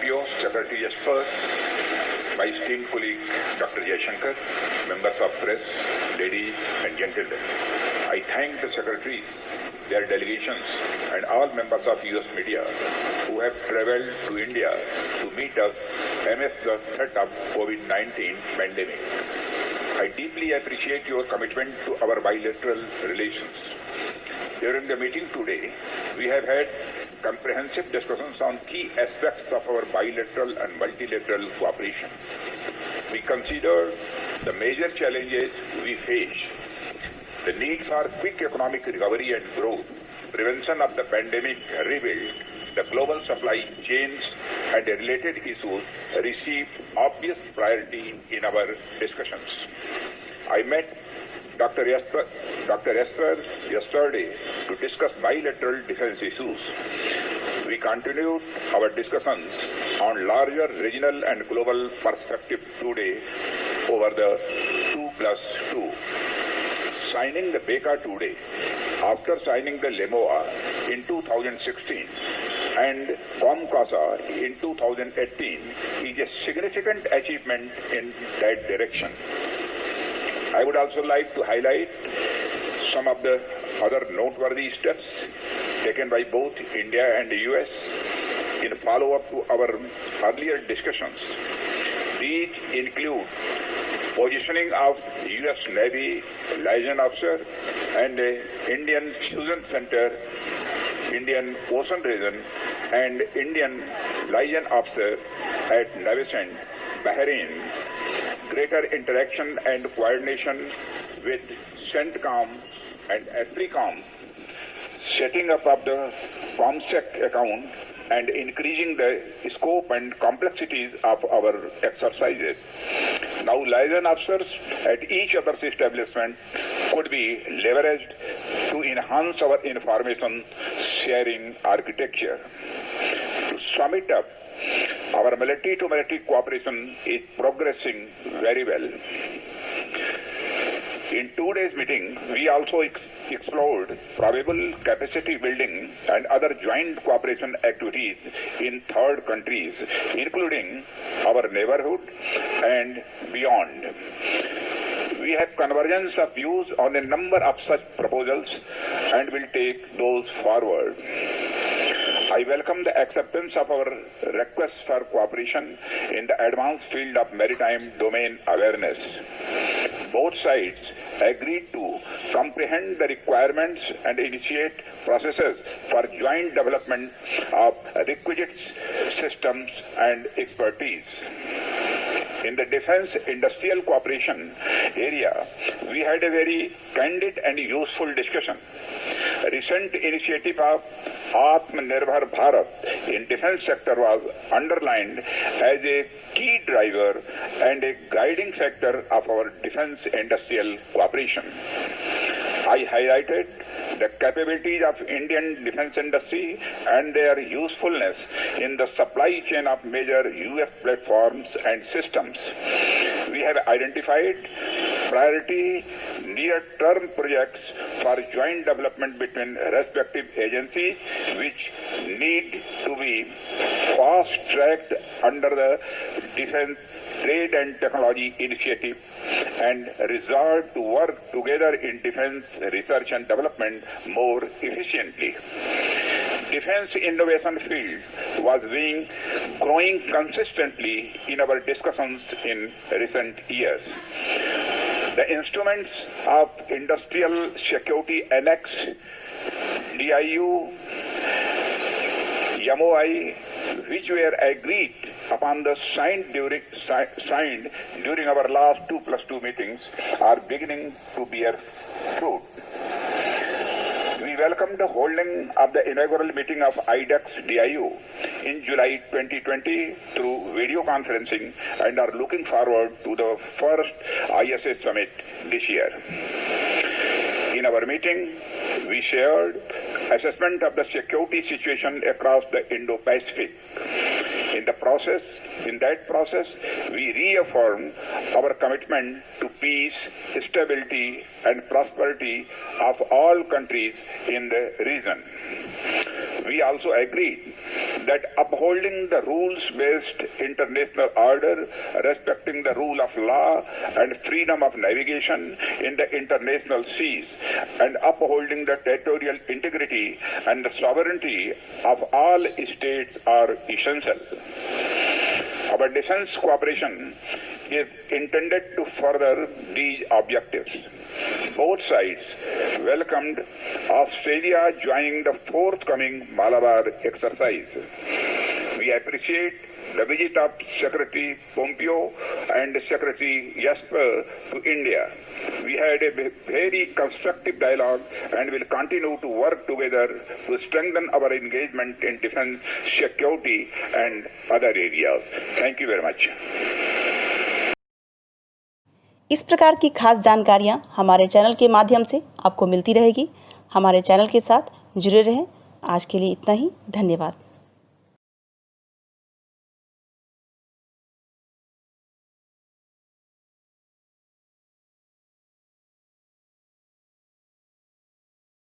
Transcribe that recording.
CPO, Secretary Experts, my esteemed colleague Dr. Jaishankar, members of press, ladies and gentlemen. I thank the secretaries, their delegations, and all members of US media who have traveled to India to meet us amidst the threat of COVID-19 pandemic. I deeply appreciate your commitment to our bilateral relations. During the meeting today, we have had comprehensive discussions on key aspects of our bilateral and multilateral cooperation. We consider the major challenges we face, the need for quick economic recovery and growth, prevention of the pandemic rebuild, the global supply chains and related issues received obvious priority in our discussions. I met Dr. Esper yesterday to discuss bilateral defense issues. We continued our discussions on larger regional and global perspective today over the 2+2. Signing the BECA today, after signing the LEMOA in 2016 and COMCASA in 2018, is a significant achievement in that direction. I would also like to highlight some of the other noteworthy steps taken by both India and the US in follow-up to our earlier discussions. These include positioning of US Navy liaison officer and Indian Fusion Center, Indian Ocean Region, and Indian liaison officer at Navicent, Bahrain, greater interaction and coordination with CENTCOM and AFRICOM, setting up of the COMSEC account and increasing the scope and complexities of our exercises. Now, liaison officers at each other's establishment could be leveraged to enhance our information sharing architecture. To sum it up, our military-to-military cooperation is progressing very well. In today's meeting, we also explored probable capacity building and other joint cooperation activities in third countries, including our neighborhood and beyond. We have convergence of views on a number of such proposals and will take those forward. I welcome the acceptance of our request for cooperation in the advanced field of maritime domain awareness. Both sides agreed to comprehend the requirements and initiate processes for joint development of requisite systems and expertise. In the defense industrial cooperation area, we had a very candid and useful discussion. Recent initiative of Atmanirbhar Bharat in defense sector was underlined as a key driver and a guiding factor of our defense industrial cooperation. I highlighted the capabilities of Indian defense industry and their usefulness in the supply chain of major US platforms and systems. We have identified priority near-term projects for joint development between respective agencies which need to be fast-tracked under the Defense Trade and Technology Initiative and resolved to work together in defense research and development more efficiently. Defense innovation field was being growing consistently in our discussions in recent years. The instruments of Industrial Security Annex, DIU, MOI, which were agreed upon the signed during our last 2+2 meetings, are beginning to bear fruit. We welcome the holding of the inaugural meeting of IDEX DIU in July 2020 through video conferencing and are looking forward to the first ISA summit this year. In our meeting, we shared assessment of the security situation across the Indo-Pacific. In that process, we reaffirmed our commitment to peace, stability, and prosperity of all countries in the region. We we also agreed that upholding the rules-based international order, respecting the rule of law and freedom of navigation in the international seas, and upholding the territorial integrity and the sovereignty of all states are essential. Our defense cooperation is intended to further these objectives. Both sides welcomed Australia joining the forthcoming Malabar exercise. We appreciate the visit of Secretary Pompeo and Secretary Jasper to India. We had a very constructive dialogue and will continue to work together to strengthen our engagement in defense, security and other areas. Thank you very much. इस प्रकार की खास जानकारियाँ हमारे channel के माध्यम से आपको मिलती रहेगी। हमारे चैनल के साथ जुड़े रहें। आज के लिए इतना ही। धन्यवाद।